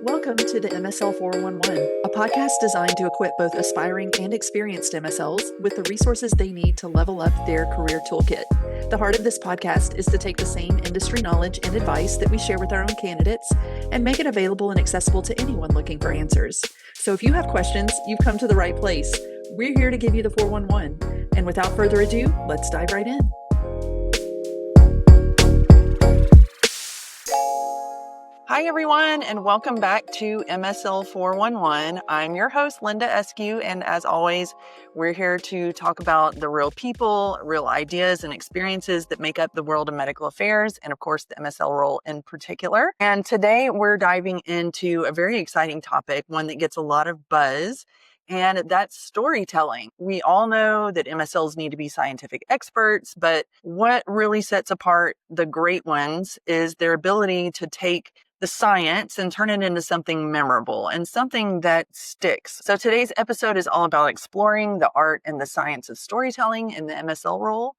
Welcome to the MSL 411, a podcast designed to equip both aspiring and experienced MSLs with the resources they need to level up their career toolkit. The heart of this podcast is to take the same industry knowledge and advice that we share with our own candidates and make it available and accessible to anyone looking for answers. So if you have questions, you've come to the right place. We're here to give you the 411. And without further ado, let's dive right in. Hi, everyone, and welcome back to MSL 411. I'm your host, Linda Eskew, and as always, we're here to talk about the real people, real ideas, and experiences that make up the world of medical affairs, and of course, the MSL role in particular. And today, we're diving into a very exciting topic, one that gets a lot of buzz, and that's storytelling. We all know that MSLs need to be scientific experts, but what really sets apart the great ones is their ability to take the science and turn it into something memorable and something that sticks. So today's episode is all about exploring the art and the science of storytelling in the MSL role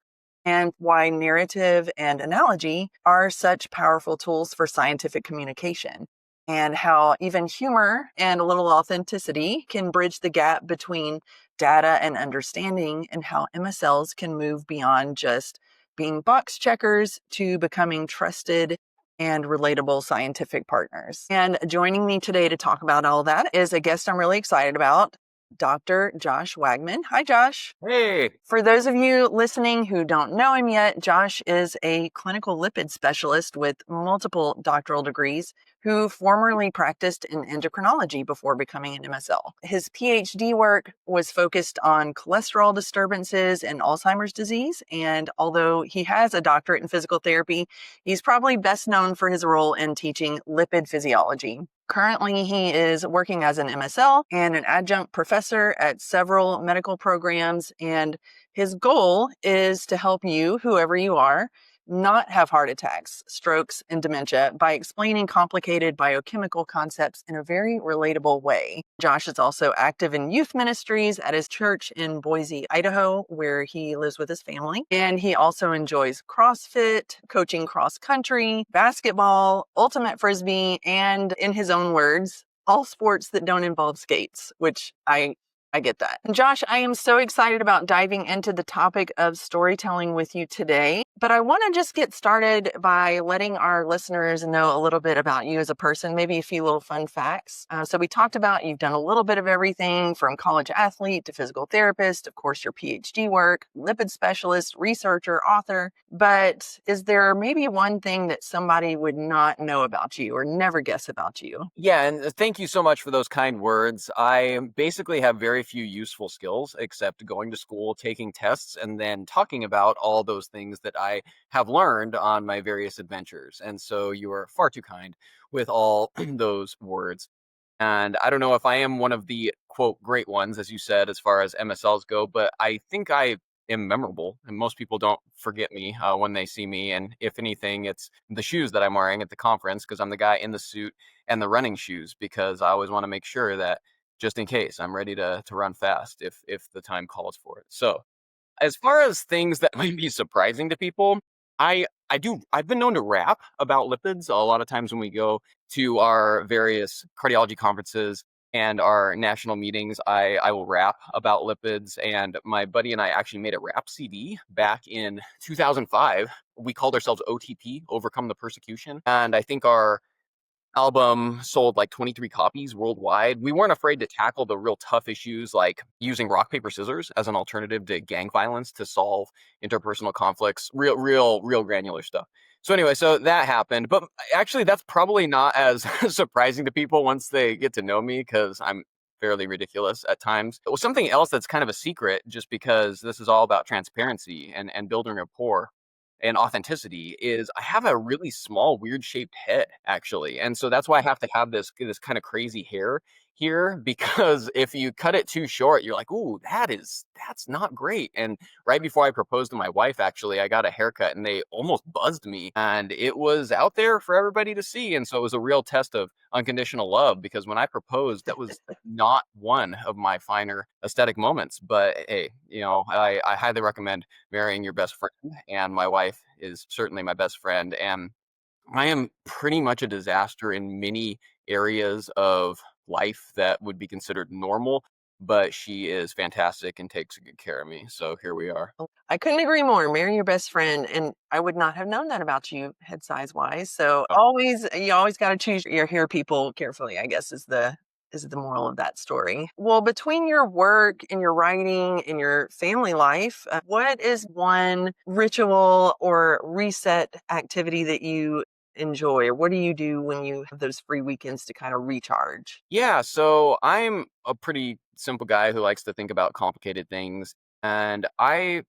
and why narrative and analogy are such powerful tools for scientific communication, and how even humor and a little authenticity can bridge the gap between data and understanding, and how MSLs can move beyond just being box checkers to becoming trusted and relatable scientific partners. And joining me today to talk about all that is a guest I'm really excited about, Dr. Josh Wageman. Hi, Josh. Hey. For those of you listening who don't know him yet, Josh is a clinical lipid specialist with multiple doctoral degrees who formerly practiced in endocrinology before becoming an MSL. His PhD work was focused on cholesterol disturbances and Alzheimer's disease. And although he has a doctorate in physical therapy, he's probably best known for his role in teaching lipid physiology. Currently, he is working as an MSL and an adjunct professor at several medical programs, and his goal is to help you, whoever you are, not have heart attacks, strokes, and dementia by explaining complicated biochemical concepts in a very relatable way. Josh is also active in youth ministries at his church in Boise, Idaho, where he lives with his family. And he also enjoys CrossFit, coaching cross country, basketball, ultimate frisbee, and in his own words, all sports that don't involve skates, which I get that. And Josh, I am so excited about diving into the topic of storytelling with you today, but I want to just get started by letting our listeners know a little bit about you as a person, maybe a few little fun facts. So we talked about you've done a little bit of everything from college athlete to physical therapist, of course, your PhD work, lipid specialist, researcher, author, but is there maybe one thing that somebody would not know about you or never guess about you? Yeah, and thank you so much for those kind words. I basically have very few useful skills except going to school, taking tests, and then talking about all those things that I have learned on my various adventures. And so you are far too kind with all those words. And I don't know if I am one of the, quote, great ones, as you said, as far as MSLs go, but I think I am memorable, and most people don't forget me when they see me. And if anything, it's the shoes that I'm wearing at the conference, because I'm the guy in the suit and the running shoes, because I always want to make sure that just in case I'm ready to run fast if the time calls for it. So as far as things that might be surprising to people, I've been known to rap about lipids a lot of times when we go to our various cardiology conferences and our national meetings. I will rap about lipids, and my buddy and I actually made a rap CD back in 2005. We called ourselves OTP, Overcome the Persecution, and I think our album sold like 23 copies worldwide. We weren't afraid to tackle the real tough issues, like using rock, paper, scissors as an alternative to gang violence to solve interpersonal conflicts, real granular stuff. So anyway, so that happened, but actually that's probably not as surprising to people once they get to know me, because I'm fairly ridiculous at times. Well, something else that's kind of a secret, just because this is all about transparency and building rapport and authenticity, is I have a really small, weird shaped head, actually. And so that's why I have to have this kind of crazy hair here, because if you cut it too short, you're like, ooh, that's not great. And right before I proposed to my wife, actually, I got a haircut and they almost buzzed me, and it was out there for everybody to see. And so it was a real test of unconditional love, because when I proposed, that was not one of my finer aesthetic moments. But hey, I highly recommend marrying your best friend, and my wife is certainly my best friend. And I am pretty much a disaster in many areas of life that would be considered normal, but she is fantastic and takes good care of me. So here we are. I couldn't agree more. Marry your best friend, and I would not have known that about you head size wise. So Oh. always, you always got to choose your hair people carefully, I guess is the moral of that story. Well, between your work and your writing and your family life, what is one ritual or reset activity that you enjoy, or what do you do when you have those free weekends to kind of recharge? Yeah, so I'm a pretty simple guy who likes to think about complicated things. And I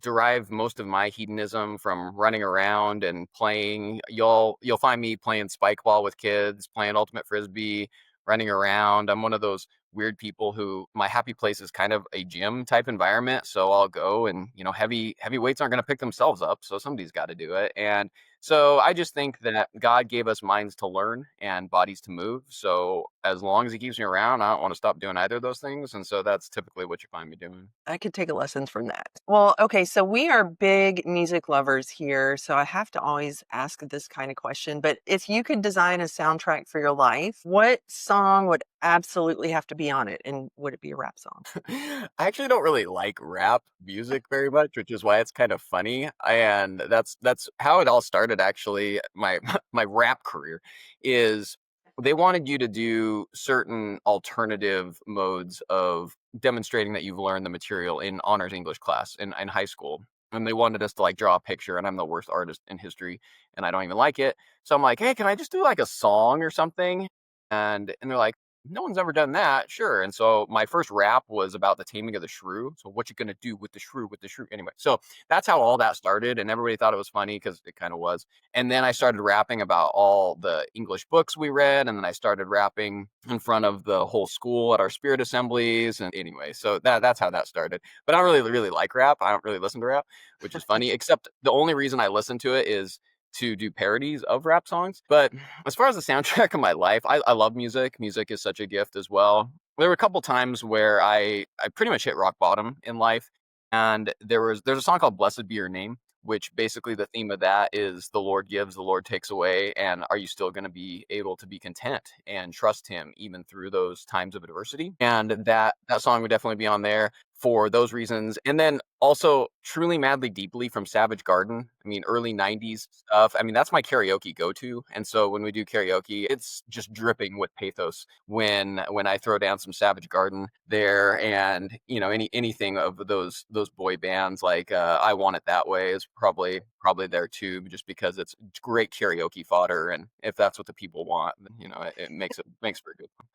derive most of my hedonism from running around and playing. You'll find me playing spike ball with kids, playing ultimate frisbee, running around. I'm one of those weird people who my happy place is kind of a gym type environment. So I'll go and heavy weights aren't going to pick themselves up, so somebody's got to do it. And so I just think that God gave us minds to learn and bodies to move. So as long as He keeps me around, I don't want to stop doing either of those things. And so that's typically what you find me doing. I could take a lesson from that. Well, okay, so we are big music lovers here, so I have to always ask this kind of question. But if you could design a soundtrack for your life, what song would absolutely have to be on it? And would it be a rap song? I actually don't really like rap music very much, which is why it's kind of funny. And that's how it all started actually. My my rap career is they wanted you to do certain alternative modes of demonstrating that you've learned the material in honors English class in high school. And they wanted us to like draw a picture, and I'm the worst artist in history, and I don't even like it. So I'm like, hey, can I just do like a song or something? And they're like, no one's ever done that. Sure. And so my first rap was about the taming of the shrew. So what you gonna do with the shrew, with the shrew? Anyway, so that's how all that started. And everybody thought it was funny because it kind of was. And then I started rapping about all the English books we read. And then I started rapping in front of the whole school at our spirit assemblies. And anyway, so that's how that started. But I don't really like rap. I don't really listen to rap, which is funny, except the only reason I listen to it is to do parodies of rap songs. But as far as the soundtrack of my life, I love music. Music is such a gift as well. There were a couple times where I pretty much hit rock bottom in life, and there's a song called "Blessed Be Your Name," which basically the theme of that is the Lord gives, the Lord takes away, and are you still going to be able to be content and trust Him even through those times of adversity? And that song would definitely be on there for those reasons. And then also Truly Madly Deeply from Savage Garden. I mean, early 90s stuff. I mean, that's my karaoke go-to. And so when we do karaoke, it's just dripping with pathos when I throw down some Savage Garden there. And anything of those boy bands like I Want It That Way is probably there too, just because it's great karaoke fodder. And if that's what the people want, then, it makes for a good one.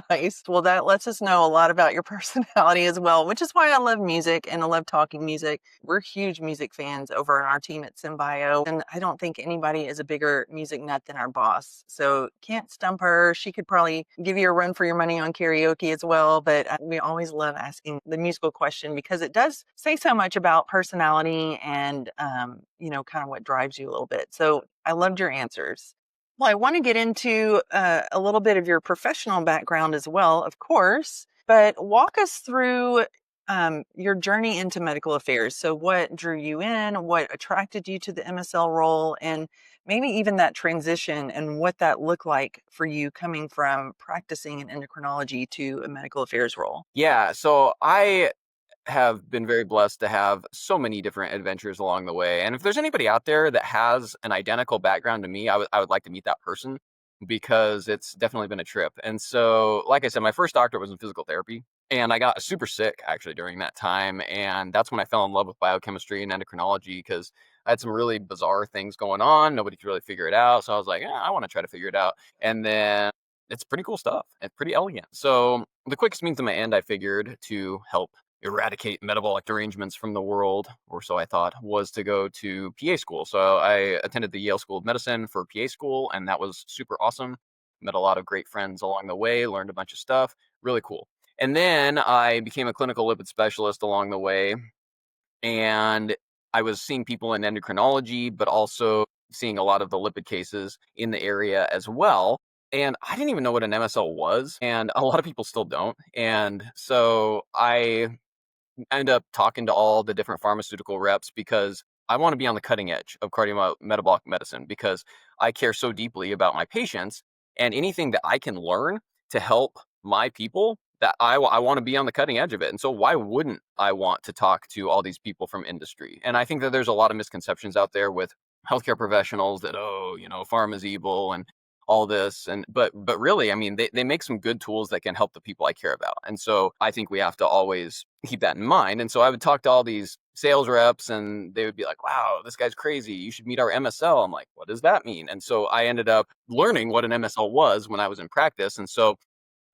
Nice. Well, that lets us know a lot about your personality as well, which is why I love music and I love talking music. We're huge music fans over on our team at Symbio, and I don't think anybody is a bigger music nut than our boss. So can't stump her. She could probably give you a run for your money on karaoke as well, but we always love asking the musical question because it does say so much about personality and, kind of what drives you a little bit. So I loved your answers. Well, I want to get into a little bit of your professional background as well, of course, but walk us through your journey into medical affairs. So, what drew you in? What attracted you to the MSL role? And maybe even that transition and what that looked like for you coming from practicing in endocrinology to a medical affairs role. Yeah, so I have been very blessed to have so many different adventures along the way. And if there's anybody out there that has an identical background to me, I would like to meet that person because it's definitely been a trip. And so, like I said, my first doctorate was in physical therapy, and I got super sick actually during that time. And that's when I fell in love with biochemistry and endocrinology because I had some really bizarre things going on. Nobody could really figure it out. So I was like, I want to try to figure it out. And then it's pretty cool stuff and pretty elegant. So the quickest means to my end, I figured, to help eradicate metabolic derangements from the world, or so I thought, was to go to PA school. So I attended the Yale School of Medicine for PA school, and that was super awesome. Met a lot of great friends along the way, learned a bunch of stuff, really cool. And then I became a clinical lipid specialist along the way, and I was seeing people in endocrinology, but also seeing a lot of the lipid cases in the area as well. And I didn't even know what an MSL was, and a lot of people still don't. And so I end up talking to all the different pharmaceutical reps because I want to be on the cutting edge of cardiometabolic medicine because I care so deeply about my patients. And anything that I can learn to help my people, that I want to be on the cutting edge of it. And so why wouldn't I want to talk to all these people from industry? And I think that there's a lot of misconceptions out there with healthcare professionals that, oh, pharma is evil and all this. And but really, I mean, they make some good tools that can help the people I care about. And so I think we have to always keep that in mind. And so I would talk to all these sales reps and they would be like, wow, this guy's crazy. You should meet our MSL. I'm like, what does that mean? And so I ended up learning what an MSL was when I was in practice. And so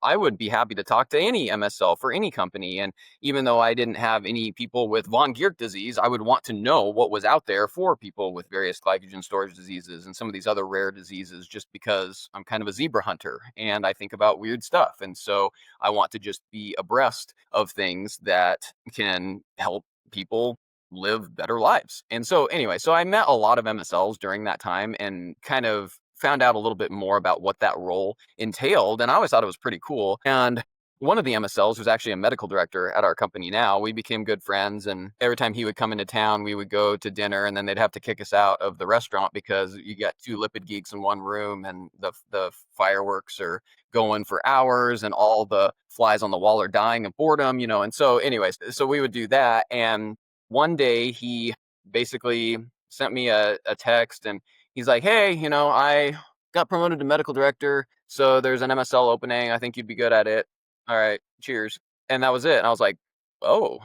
I would be happy to talk to any MSL for any company. And even though I didn't have any people with von Geerk disease, I would want to know what was out there for people with various glycogen storage diseases and some of these other rare diseases, just because I'm kind of a zebra hunter and I think about weird stuff. And so I want to just be abreast of things that can help people live better lives. And so anyway, so I met a lot of MSLs during that time and kind of found out a little bit more about what that role entailed. And I always thought it was pretty cool. And one of the MSLs was actually a medical director at our company now. We became good friends. And every time he would come into town, we would go to dinner and then they'd have to kick us out of the restaurant because you got two lipid geeks in one room and the fireworks are going for hours and all the flies on the wall are dying of boredom, And so anyways, so we would do that. And one day he basically sent me a text and he's like, hey, I got promoted to medical director. So there's an MSL opening. I think you'd be good at it. All right, cheers. And that was it. And I was like, oh,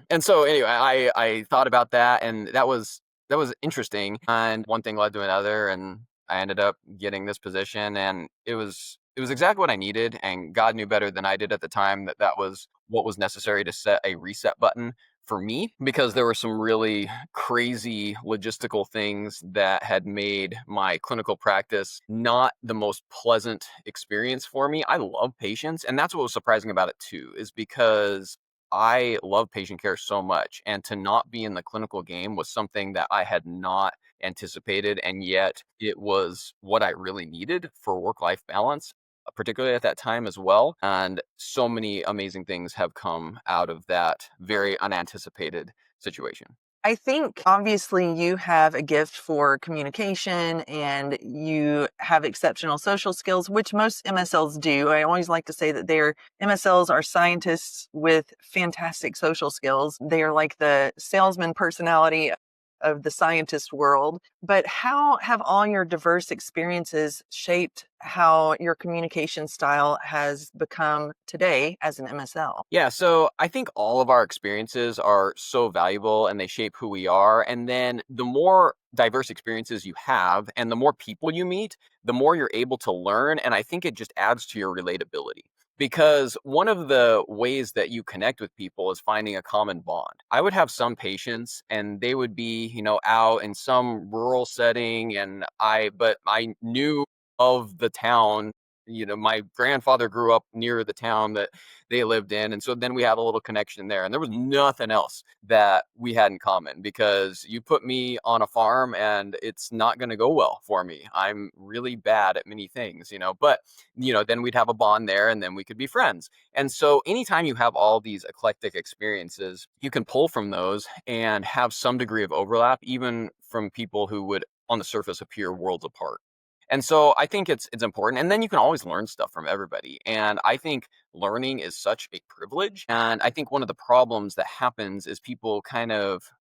And so anyway, I thought about that and that was interesting. And one thing led to another and I ended up getting this position and it was exactly what I needed. And God knew better than I did at the time that that was what was necessary to set a reset button for me, because there were some really crazy logistical things that had made my clinical practice not the most pleasant experience for me. I love patients, and that's what was surprising about it too, is because I love patient care so much, and to not be in the clinical game was something that I had not anticipated, and yet it was what I really needed for work-life balance, particularly at that time as well. And so many amazing things have come out of that very unanticipated situation. I think obviously you have a gift for communication and you have exceptional social skills, which most MSLs do. I always like to say that their MSLs are scientists with fantastic social skills. They are like the salesman personality of the scientist world. But how have all your diverse experiences shaped how your communication style has become today as an MSL? Yeah, so I think all of our experiences are so valuable and they shape who we are. And then the more diverse experiences you have and the more people you meet, the more you're able to learn. And I think it just adds to your relatability. Because one of the ways that you connect with people is finding a common bond. I would have some patients and they would be, out in some rural setting but I knew of the town. My grandfather grew up near the town that they lived in. And so then we had a little connection there. And there was nothing else that we had in common, because you put me on a farm and it's not going to go well for me. I'm really bad at many things, but, then we'd have a bond there and then we could be friends. And so anytime you have all these eclectic experiences, you can pull from those and have some degree of overlap, even from people who would on the surface appear worlds apart. And so I think it's important. And then you can always learn stuff from everybody. And I think learning is such a privilege. And I think one of the problems that happens is people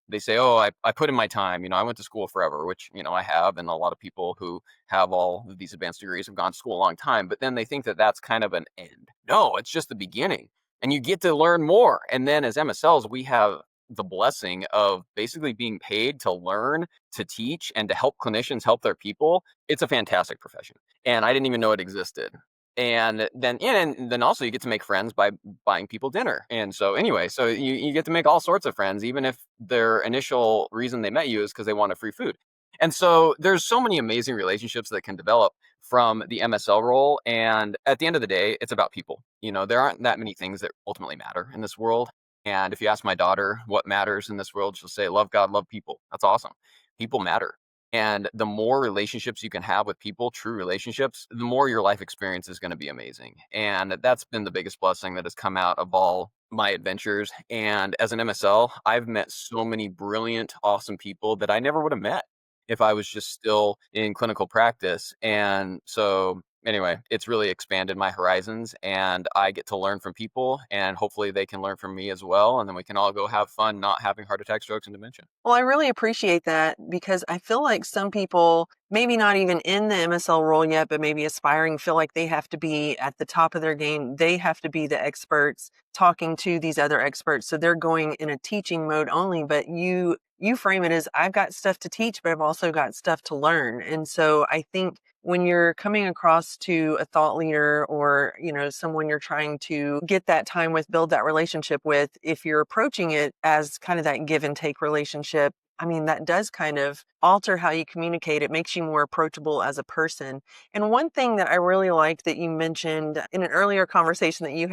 they say, oh, I put in my time, I went to school forever, which, I have. And a lot of people who have all of these advanced degrees have gone to school a long time, but then they think that that's kind of an end. No, it's just the beginning. And you get to learn more. And then as MSLs, we have the blessing of basically being paid to learn, to teach, and to help clinicians help their people. It's a fantastic profession. And I didn't even know it existed. And then also you get to make friends by buying people dinner. And so anyway, so you get to make all sorts of friends, even if their initial reason they met you is because they wanted free food. And so there's so many amazing relationships that can develop from the MSL role. And at the end of the day, it's about people. There aren't that many things that ultimately matter in this world. And if you ask my daughter what matters in this world, she'll say, love God, love people. That's awesome. People matter. And the more relationships you can have with people, true relationships, the more your life experience is going to be amazing. And that's been the biggest blessing that has come out of all my adventures. And as an MSL, I've met so many brilliant, awesome people that I never would have met. if I was just still in clinical practice. And so anyway, it's really expanded my horizons, and I get to learn from people, and hopefully they can learn from me as well. And then we can all go have fun not having heart attack, strokes, and dementia. Well, I really appreciate that because I feel like some people, maybe not even in the MSL role yet, but maybe aspiring, feel like they have to be at the top of their game. They have to be the experts talking to these other experts. So they're going in a teaching mode only, but you frame it as I've got stuff to teach, but I've also got stuff to learn. And so I think when you're coming across to a thought leader or, someone you're trying to get that time with, build that relationship with, if you're approaching it as kind of that give and take relationship, I mean, that does kind of alter how you communicate. It makes you more approachable as a person. And one thing that I really liked that you mentioned in an earlier conversation that you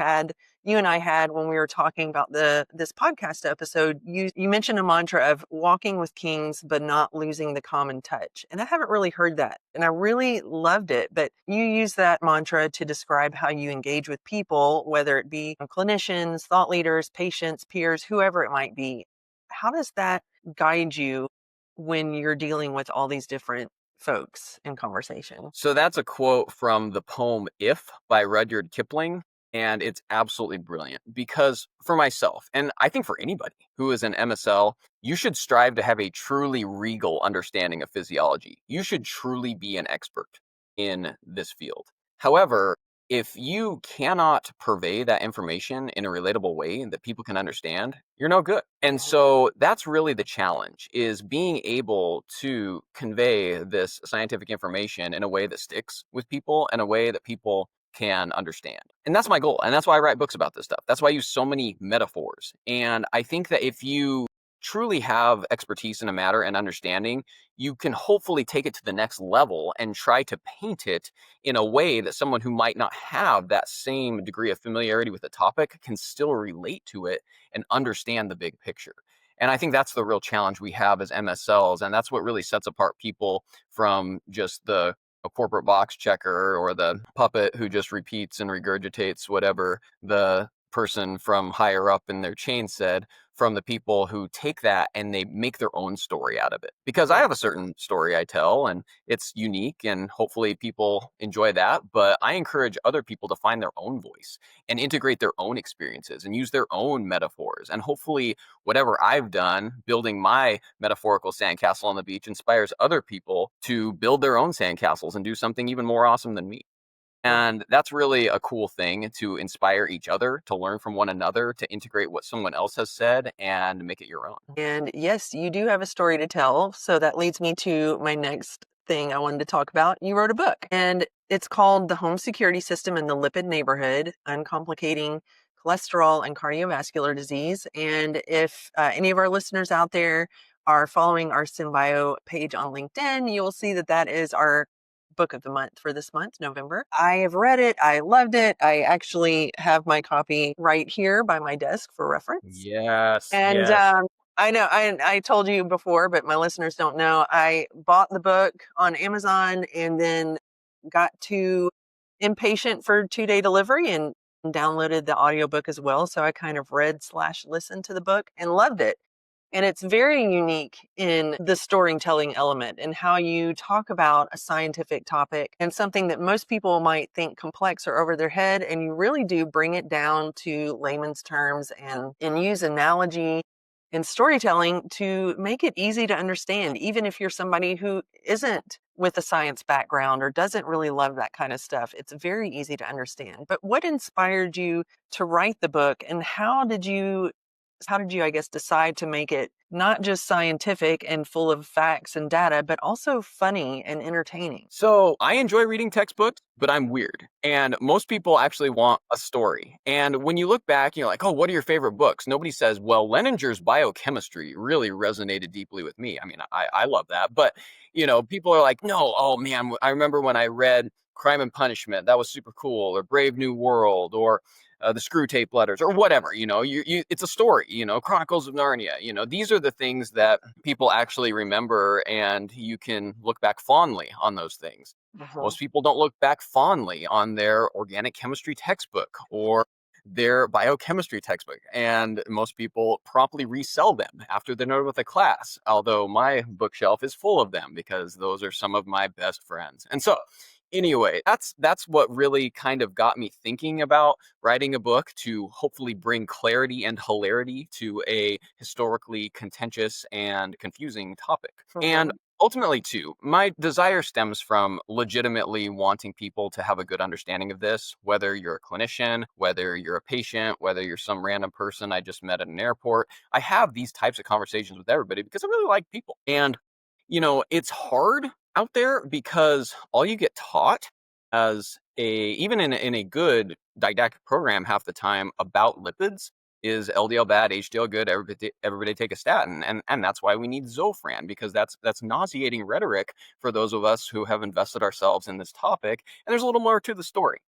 and I had when we were talking about this podcast episode, you mentioned a mantra of walking with kings, but not losing the common touch. And I haven't really heard that. And I really loved it. But you use that mantra to describe how you engage with people, whether it be clinicians, thought leaders, patients, peers, whoever it might be. How does that guide you when you're dealing with all these different folks in conversation? So that's a quote from the poem If by Rudyard Kipling. And it's absolutely brilliant because for myself, and I think for anybody who is an MSL, you should strive to have a truly regal understanding of physiology. You should truly be an expert in this field. However, if you cannot purvey that information in a relatable way that people can understand, you're no good. And so that's really the challenge, is being able to convey this scientific information in a way that sticks with people, in a way that people can understand. And that's my goal. And that's why I write books about this stuff. That's why I use so many metaphors. And I think that if you truly have expertise in a matter and understanding, you can hopefully take it to the next level and try to paint it in a way that someone who might not have that same degree of familiarity with the topic can still relate to it and understand the big picture. And I think that's the real challenge we have as MSLs. And that's what really sets apart people from just the a corporate box checker or the puppet who just repeats and regurgitates whatever the person from higher up in their chain said, from the people who take that and they make their own story out of it. Because I have a certain story I tell and it's unique and hopefully people enjoy that. But I encourage other people to find their own voice and integrate their own experiences and use their own metaphors. And hopefully whatever I've done building my metaphorical sandcastle on the beach inspires other people to build their own sandcastles and do something even more awesome than me. And that's really a cool thing, to inspire each other, to learn from one another, to integrate what someone else has said and make it your own. And yes, you do have a story to tell. So that leads me to my next thing I wanted to talk about. You wrote a book, and it's called The Home Security System in the Lipid Neighborhood, Uncomplicating Cholesterol and Cardiovascular Disease. And if any of our listeners out there are following our SynBio page on LinkedIn, you will see that that is our book of the month for this month, November. I have read it. I loved it. I actually have my copy right here by my desk for reference. Yes, And yes. I know I told you before, but my listeners don't know. I bought the book on Amazon and then got too impatient for 2-day delivery and downloaded the audiobook as well. So I kind of read/listened to the book and loved it. And it's very unique in the storytelling element and how you talk about a scientific topic and something that most people might think complex or over their head. And you really do bring it down to layman's terms and use analogy and storytelling to make it easy to understand, even if you're somebody who isn't with a science background or doesn't really love that kind of stuff. It's very easy to understand. But what inspired you to write the book, and how did you, I guess, decide to make it not just scientific and full of facts and data, but also funny and entertaining? So I enjoy reading textbooks, but I'm weird. And most people actually want a story. And when you look back, you're like, oh, what are your favorite books? Nobody says, well, Leninger's biochemistry really resonated deeply with me. I mean, I love that. But, people are like, no, oh man, I remember when I read Crime and Punishment. That was super cool. Or Brave New World, or the Screw Tape Letters, or whatever. It's a story. Chronicles of Narnia. These are the things that people actually remember, and you can look back fondly on those things. Uh-huh. Most people don't look back fondly on their organic chemistry textbook or their biochemistry textbook, and most people promptly resell them after they're done with a class. Although my bookshelf is full of them because those are some of my best friends. And so, anyway, that's what really kind of got me thinking about writing a book to hopefully bring clarity and hilarity to a historically contentious and confusing topic. And Mhm. ultimately, too, my desire stems from legitimately wanting people to have a good understanding of this, whether you're a clinician, whether you're a patient, whether you're some random person I just met at an airport. I have these types of conversations with everybody because I really like people. And, it's hard out there because all you get taught as even in a good didactic program half the time about lipids is LDL bad, HDL good, everybody take a statin. And that's why we need Zofran, because that's nauseating rhetoric for those of us who have invested ourselves in this topic. And there's a little more to the story.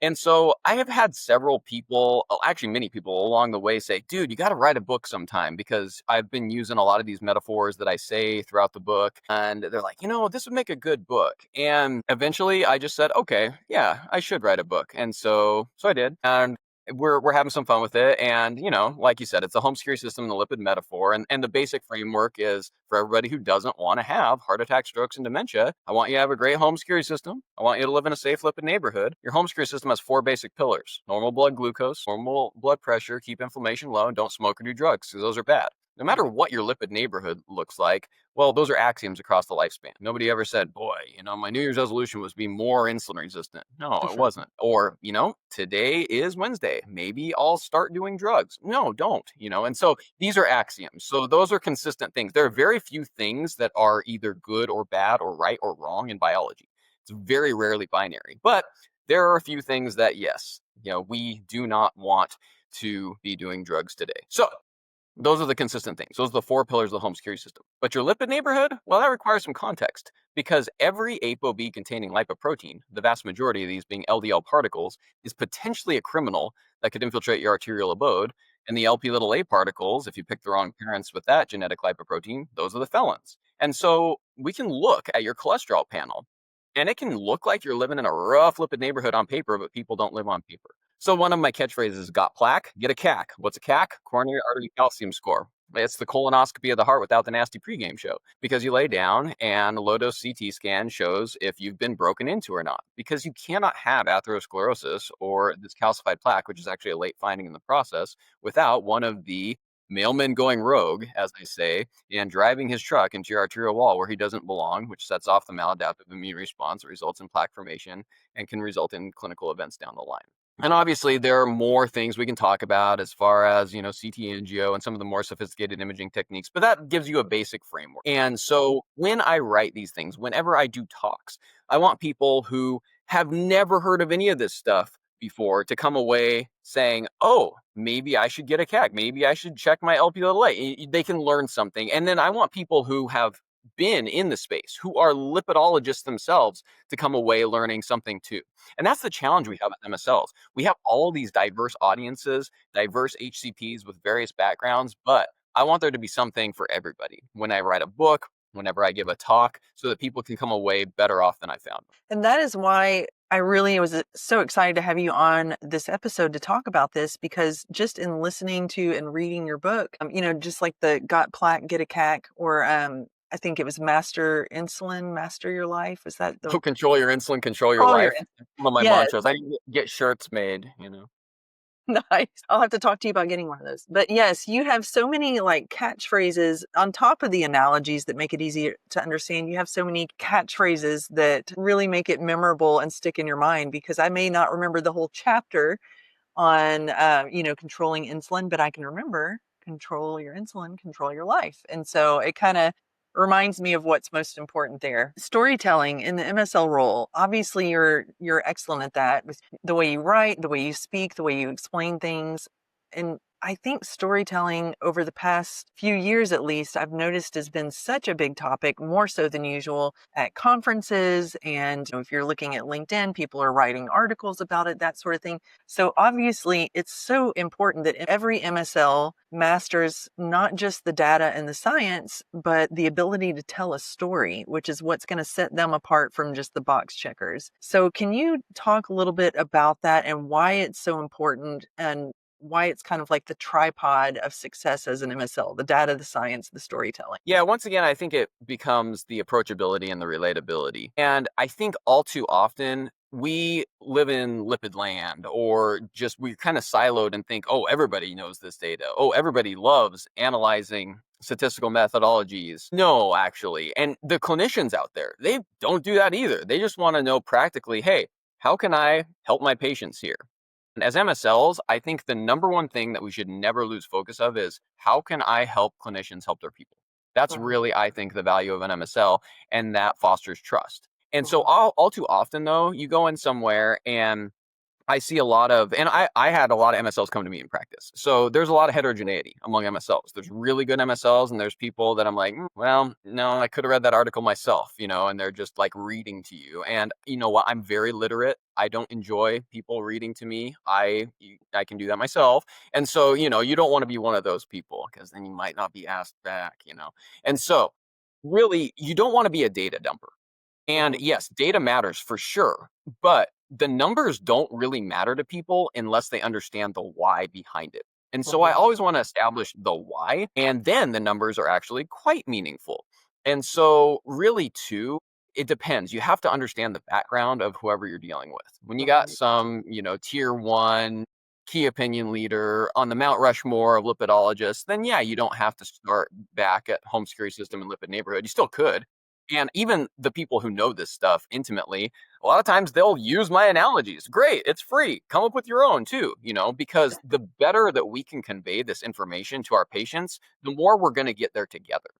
And so I have had several people, actually many people along the way say, dude, you got to write a book sometime, because I've been using a lot of these metaphors that I say throughout the book. And they're like, this would make a good book. And eventually I just said, okay, yeah, I should write a book. And so I did. And we're having some fun with it. And, like you said, it's a home security system, the lipid metaphor. And the basic framework is for everybody who doesn't want to have heart attack, strokes, and dementia. I want you to have a great home security system. I want you to live in a safe lipid neighborhood. Your home security system has 4 basic pillars: normal blood glucose, normal blood pressure, keep inflammation low, and don't smoke or do drugs, because those are bad. No matter what your lipid neighborhood looks like, well, those are axioms across the lifespan. Nobody ever said, boy, my New Year's resolution was be more insulin resistant. No, it wasn't. Or, today is Wednesday. Maybe I'll start doing drugs. No, don't, And so these are axioms. So those are consistent things. There are very few things that are either good or bad or right or wrong in biology. It's very rarely binary. But there are a few things that, yes, we do not want to be doing drugs today. So those are the consistent things. Those are the 4 pillars of the home security system. But your lipid neighborhood, well, that requires some context, because every ApoB containing lipoprotein, the vast majority of these being LDL particles, is potentially a criminal that could infiltrate your arterial abode. And the Lp(a) particles, if you pick the wrong parents with that genetic lipoprotein, those are the felons. And so we can look at your cholesterol panel, and it can look like you're living in a rough lipid neighborhood on paper, but people don't live on paper. So one of my catchphrases is, got plaque, get a CAC. What's a CAC? Coronary artery calcium score. It's the colonoscopy of the heart without the nasty pregame show, because you lay down and a low-dose CT scan shows if you've been broken into or not, because you cannot have atherosclerosis or this calcified plaque, which is actually a late finding in the process, without one of the mailmen going rogue, as they say, and driving his truck into your arterial wall where he doesn't belong, which sets off the maladaptive immune response that results in plaque formation and can result in clinical events down the line. And obviously, there are more things we can talk about as far as, CT angio and some of the more sophisticated imaging techniques, but that gives you a basic framework. And so when I write these things, whenever I do talks, I want people who have never heard of any of this stuff before to come away saying, oh, maybe I should get a CAG. Maybe I should check my Lp(a). They can learn something. And then I want people who have been in the space, who are lipidologists themselves, to come away learning something too. And that's the challenge we have at MSLs. We have all these diverse audiences, diverse HCPs with various backgrounds, but I want there to be something for everybody when I write a book, whenever I give a talk, so that people can come away better off than I found. And that is why I really was so excited to have you on this episode to talk about this, because just in listening to and reading your book, just like the got plaque, get a CAC, or I think it was master insulin, master your life. Is that the Oh, control your insulin, control your control your life. One of my Yes. mantras. I need to get shirts made. Nice. I'll have to talk to you about getting one of those. But yes, you have so many like catchphrases on top of the analogies that make it easy to understand. You have so many catchphrases that really make it memorable and stick in your mind, because I may not remember the whole chapter on, controlling insulin, but I can remember control your insulin, control your life. And so it kind of reminds me of what's most important there. Storytelling in the MSL role. Obviously you're excellent at that, with the way you write, the way you speak, the way you explain things. And I think storytelling over the past few years, at least, I've noticed has been such a big topic, more so than usual at conferences. And if you're looking at LinkedIn, people are writing articles about it, that sort of thing. So obviously, it's so important that every MSL masters not just the data and the science, but the ability to tell a story, which is what's going to set them apart from just the box checkers. So, can you talk a little bit about that and why it's so important, and why it's kind of like the tripod of success as an MSL, the data, the science, the storytelling? Yeah, once again, I think it becomes the approachability and the relatability. And I think all too often we live in lipid land, or just we're kind of siloed and think, oh, everybody knows this data. Oh, everybody loves analyzing statistical methodologies. No, actually. And the clinicians out there, they don't do that either. They just want to know practically, hey, how can I help my patients here? And as MSLs, I think the number one thing that we should never lose focus of is how can I help clinicians help their people? That's Mhm, really, I think, the value of an MSL, and that fosters trust. And so, mhm, all too often, though, you go in somewhere and I see a lot of, and I had a lot of MSLs come to me in practice. So there's a lot of heterogeneity among MSLs. There's really good MSLs, and there's people that I'm like, well, no, I could have read that article myself, and they're just like reading to you. And you know what? I'm very literate. I don't enjoy people reading to me. I can do that myself. And so, you don't want to be one of those people, because then you might not be asked back. And so, really, you don't want to be a data dumper. And mhm, yes, data matters for sure, but the numbers don't really matter to people unless they understand the why behind it. And so I mhm, always want to establish the why, and then the numbers are actually quite meaningful. And so, really, too, it depends. You have to understand the background of whoever you're dealing with. When you got mhm. some, tier one key opinion leader on the Mount Rushmore of lipidologists, then yeah, you don't have to start back at home security system and lipid neighborhood. You still could, and even the people who know this stuff intimately, a lot of times they'll use my analogies. Great, it's free. Come up with your own too, because the better that we can convey this information to our patients, the more we're going to get there together.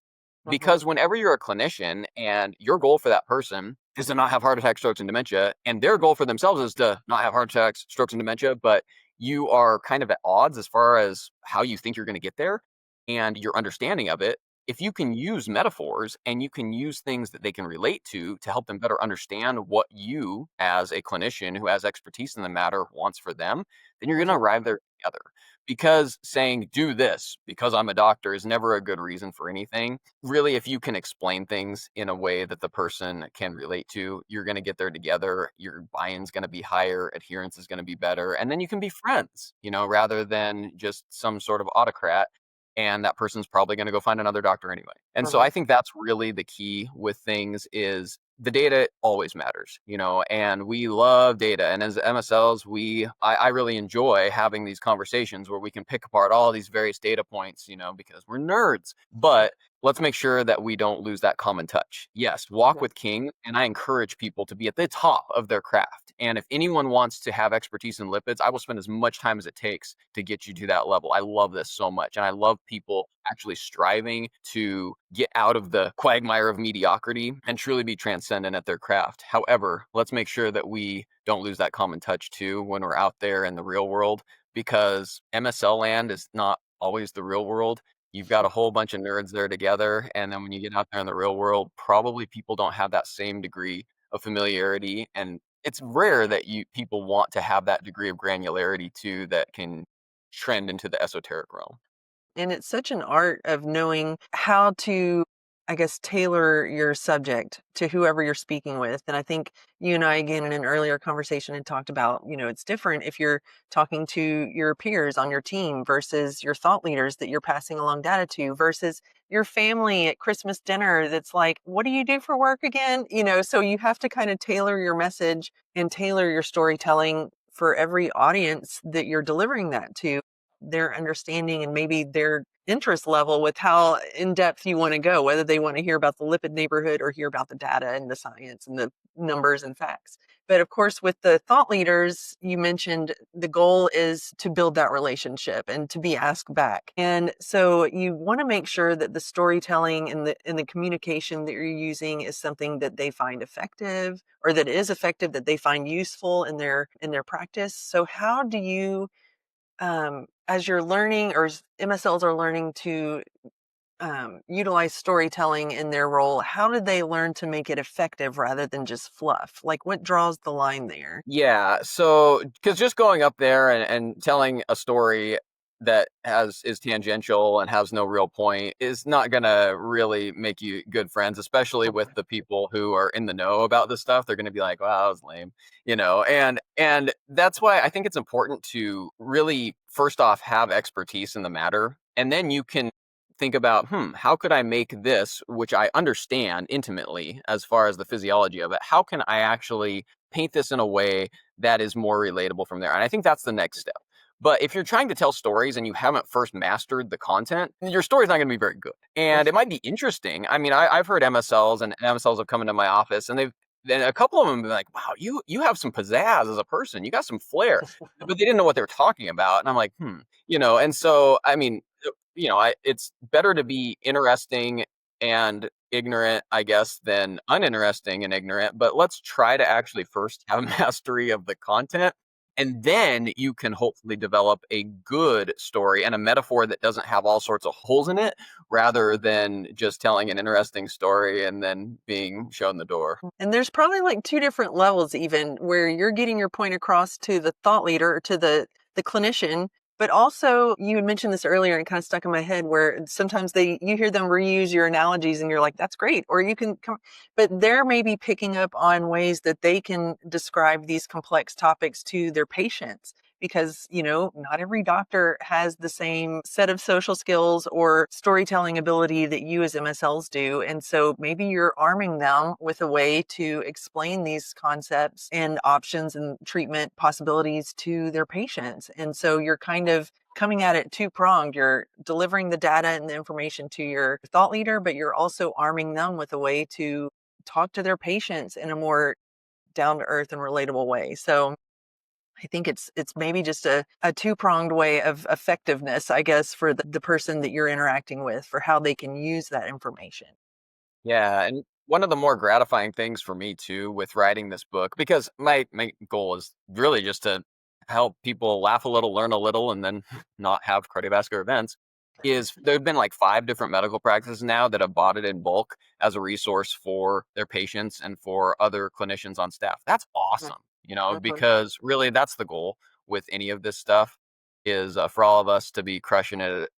Mhm, Because whenever you're a clinician and your goal for that person is to not have heart attacks, strokes, and dementia, and their goal for themselves is to not have heart attacks, strokes, and dementia, but you are kind of at odds as far as how you think you're going to get there and your understanding of it, if you can use metaphors and you can use things that they can relate to help them better understand what you, as a clinician who has expertise in the matter, wants for them, then you're going to mhm, arrive there together. Because saying do this because I'm a doctor is never a good reason for anything. Really, if you can explain things in a way that the person can relate to, you're going to get there together. Your buy-in's going to be higher, adherence is going to be better, and then you can be friends, rather than just some sort of autocrat, and that person's probably going to go find another doctor anyway. And so I mhm. think that's really the key with things is the data always matters, and we love data. And as MSLs, I really enjoy having these conversations where we can pick apart all these various data points, because we're nerds. But let's make sure that we don't lose that common touch. Yes, walk with King, and I encourage people to be at the top of their craft. And if anyone wants to have expertise in lipids, I will spend as much time as it takes to get you to that level. I love this so much. And I love people actually striving to get out of the quagmire of mediocrity and truly be transcendent at their craft. However, let's make sure that we don't lose that common touch too when we're out there in the real world, because MSL land is not always the real world. You've got a whole bunch of nerds there together. And then when you get out there in the real world, probably people don't have that same degree of familiarity. And it's rare that people want to have that degree of granularity too that can trend into the esoteric realm. And it's such an art of knowing how to, I guess, tailor your subject to whoever you're speaking with. And I think you and I, again, in an earlier conversation, had talked about, it's different if you're talking to your peers on your team versus your thought leaders that you're passing along data to versus your family at Christmas dinner that's like, what do you do for work again? So you have to kind of tailor your message and tailor your storytelling for every audience that you're delivering that to, their understanding and maybe their interest level with how in depth you want to go, whether they want to hear about the lipid neighborhood or hear about the data and the science and the numbers and facts. But of course, with the thought leaders, you mentioned the goal is to build that relationship and to be asked back. And so you want to make sure that the storytelling and the communication that you're using is something that they find effective, or that is effective, that they find useful in their practice. So how do you as you're learning, or as MSLs are learning to utilize storytelling in their role, how did they learn to make it effective rather than just fluff? Like, what draws the line there? Yeah, so because just going up there and telling a story that is tangential and has no real point is not gonna really make you good friends, especially with the people who are in the know about this stuff. They're gonna be like, "Wow, that was lame," and that's why I think it's important to really first off have expertise in the matter, and then you can think about, how could I make this, which I understand intimately as far as the physiology of it, how can I actually paint this in a way that is more relatable from there? And I think that's the next step. But if you're trying to tell stories and you haven't first mastered the content, your story's not going to be very good. And it might be interesting. I mean, I've heard MSLs, and MSLs have come into my office, and then a couple of them have been like, "Wow, you have some pizzazz as a person. You got some flair," but they didn't know what they were talking about. And I'm like, And so, I mean, it's better to be interesting and ignorant, I guess, than uninteresting and ignorant. But let's try to actually first have mastery of the content. And then you can hopefully develop a good story and a metaphor that doesn't have all sorts of holes in it, rather than just telling an interesting story and then being shown the door. And there's probably like two different levels, even where you're getting your point across to the thought leader or to the clinician. But also, you had mentioned this earlier and it kind of stuck in my head, where sometimes you hear them reuse your analogies and you're like, that's great. Or you can come, but they're maybe picking up on ways that they can describe these complex topics to their patients. Because, not every doctor has the same set of social skills or storytelling ability that you as MSLs do. And so maybe you're arming them with a way to explain these concepts and options and treatment possibilities to their patients. And so you're kind of coming at it two-pronged. You're delivering the data and the information to your thought leader, but you're also arming them with a way to talk to their patients in a more down-to-earth and relatable way. So I think it's maybe just a two-pronged way of effectiveness, I guess, for the person that you're interacting with, for how they can use that information. Yeah, and one of the more gratifying things for me too with writing this book, because my goal is really just to help people laugh a little, learn a little, and then not have cardiovascular events, is there have been like 5 different medical practices now that have bought it in bulk as a resource for their patients and for other clinicians on staff. That's awesome, Mhm. because really that's the goal with any of this stuff, is for all of us to be crushing it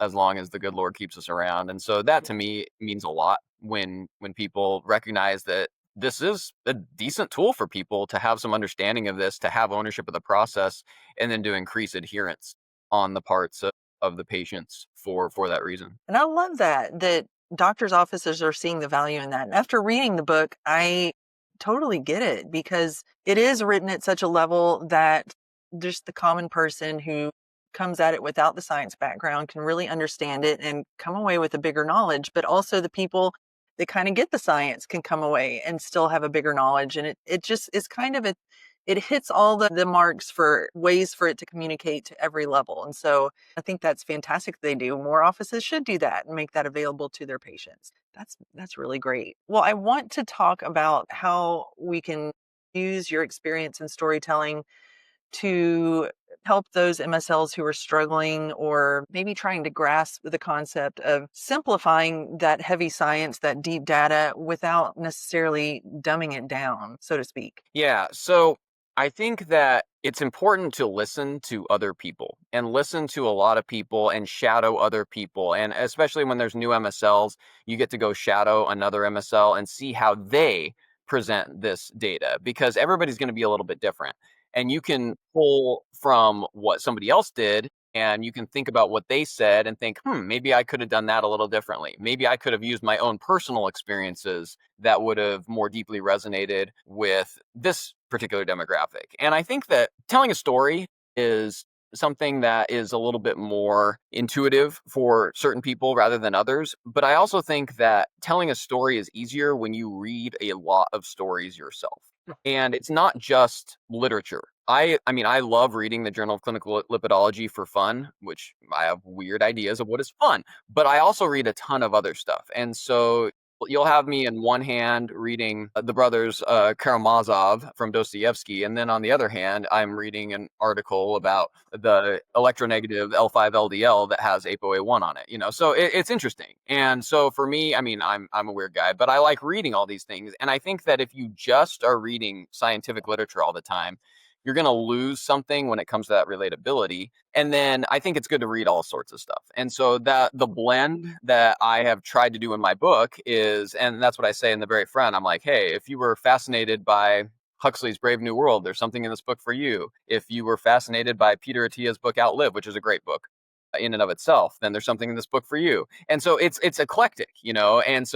as long as the good Lord keeps us around. And so that to me means a lot when people recognize that this is a decent tool for people to have some understanding of this, to have ownership of the process, and then to increase adherence on the parts of the patients for that reason. And I love that doctors' offices are seeing the value in that. And after reading the book, I totally get it, because it is written at such a level that just the common person who comes at it without the science background can really understand it and come away with a bigger knowledge. But also the people that kind of get the science can come away and still have a bigger knowledge. And it just is kind of it hits all the marks for ways for it to communicate to every level. And so I think that's fantastic they do. More offices should do that and make that available to their patients. That's really great. Well, I want to talk about how we can use your experience in storytelling to help those MSLs who are struggling or maybe trying to grasp the concept of simplifying that heavy science, that deep data, without necessarily dumbing it down, so to speak. Yeah, so I think that it's important to listen to other people and listen to a lot of people and shadow other people. And especially when there's new MSLs, you get to go shadow another MSL and see how they present this data, because everybody's going to be a little bit different. And you can pull from what somebody else did, and you can think about what they said and think, maybe I could have done that a little differently. Maybe I could have used my own personal experiences that would have more deeply resonated with this particular demographic. And I think that telling a story is something that is a little bit more intuitive for certain people rather than others. But I also think that telling a story is easier when you read a lot of stories yourself. And it's not just literature. I mean, I love reading the Journal of Clinical Lipidology for fun, which I have weird ideas of what is fun, but I also read a ton of other stuff. And so You'll have me in one hand reading the brothers Karamazov from Dostoevsky, and then on the other hand, I'm reading an article about the electronegative L5-LDL that has ApoA1 on it. So it's interesting. And so for me, I mean, I'm a weird guy, but I like reading all these things. And I think that if you just are reading scientific literature all the time, you're going to lose something when it comes to that relatability. And then I think it's good to read all sorts of stuff. And so that the blend that I have tried to do in my book is, and that's what I say in the very front, I'm like, hey, if you were fascinated by Huxley's Brave New World, there's something in this book for you. If you were fascinated by Peter Attia's book Outlive, which is a great book in and of itself, then there's something in this book for you. And so it's eclectic, and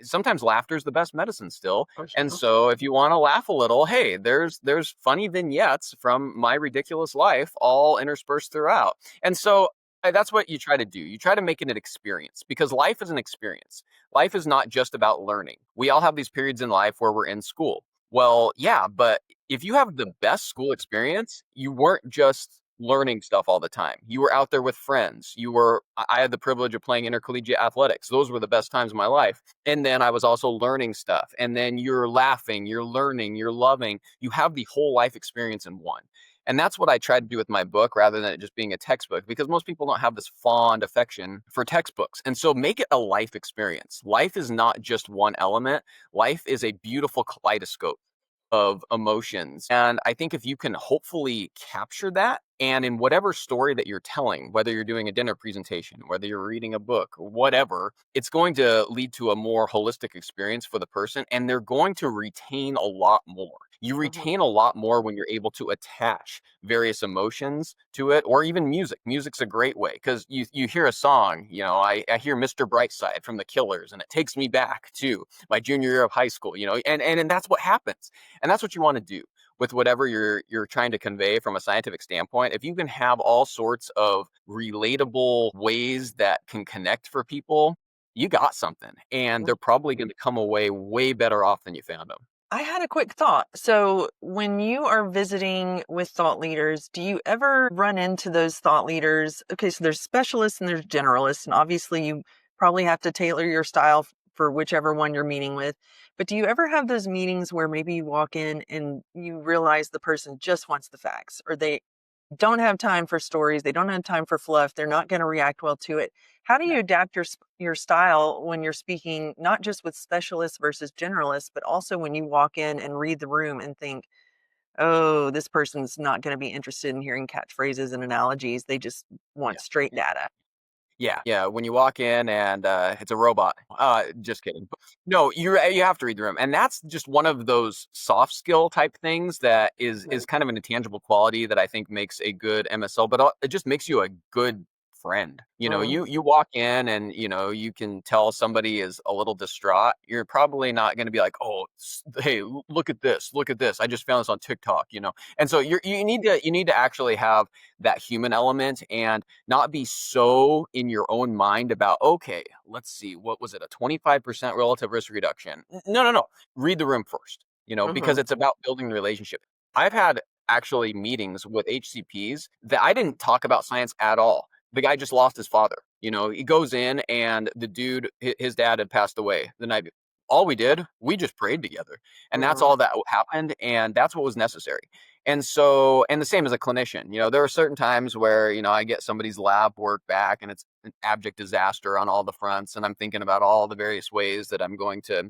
sometimes laughter is the best medicine still. And so if you want to laugh a little, hey, there's funny vignettes from my ridiculous life all interspersed throughout. And so that's what you try to do. You try to make it an experience, because life is an experience. Life is not just about learning. We all have these periods in life where we're in school. Well, yeah, but if you have the best school experience, you weren't just learning stuff all the time. You were out there with friends. I had the privilege of playing intercollegiate athletics. Those were the best times of my life. And then I was also learning stuff. And then you're laughing, you're learning, you're loving. You have the whole life experience in one. And that's what I tried to do with my book, rather than it just being a textbook, because most people don't have this fond affection for textbooks. And so make it a life experience. Life is not just one element. Life is a beautiful kaleidoscope of emotions. And I think if you can hopefully capture that, and in whatever story that you're telling, whether you're doing a dinner presentation, whether you're reading a book, whatever, it's going to lead to a more holistic experience for the person, and they're going to retain a lot more. You retain a lot more when you're able to attach various emotions to it, or even music. Music's a great way, because you hear a song, I hear Mr. Brightside from the Killers, and it takes me back to my junior year of high school, and that's what happens. And that's what you want to do with whatever you're trying to convey from a scientific standpoint. If you can have all sorts of relatable ways that can connect for people, you got something, and they're probably going to come away way better off than you found them. I had a quick thought. So, when you are visiting with thought leaders, do you ever run into those thought leaders? Okay, so there's specialists and there's generalists, and obviously you probably have to tailor your style for whichever one you're meeting with. But do you ever have those meetings where maybe you walk in and you realize the person just wants the facts, or they don't have time for stories, they don't have time for fluff, they're not going to react well to it? How do you adapt your style when you're speaking, not just with specialists versus generalists, but also when you walk in and read the room and think, oh, this person's not going to be interested in hearing catchphrases and analogies, they just want Yeah. straight data? Yeah. When you walk in and it's a robot. Just kidding. No, you have to read the room, and that's just one of those soft skill type things that is kind of an intangible quality that I think makes a good MSL, but it just makes you a good friend. You walk in and you can tell somebody is a little distraught. You're probably not going to be like, oh, hey, look at this, look at this. I just found this on TikTok. And so you need to actually have that human element, and not be so in your own mind about, okay, let's see, what was it, a 25% relative risk reduction? No. Read the room first, because it's about building the relationship. I've had actually meetings with HCPs that I didn't talk about science at all. The guy just lost his father. He goes in, and the dude, his dad had passed away the night before. All we just prayed together. And that's all that happened. And that's what was necessary. And so, and the same as a clinician, there are certain times where, I get somebody's lab work back and it's an abject disaster on all the fronts. And I'm thinking about all the various ways that I'm going to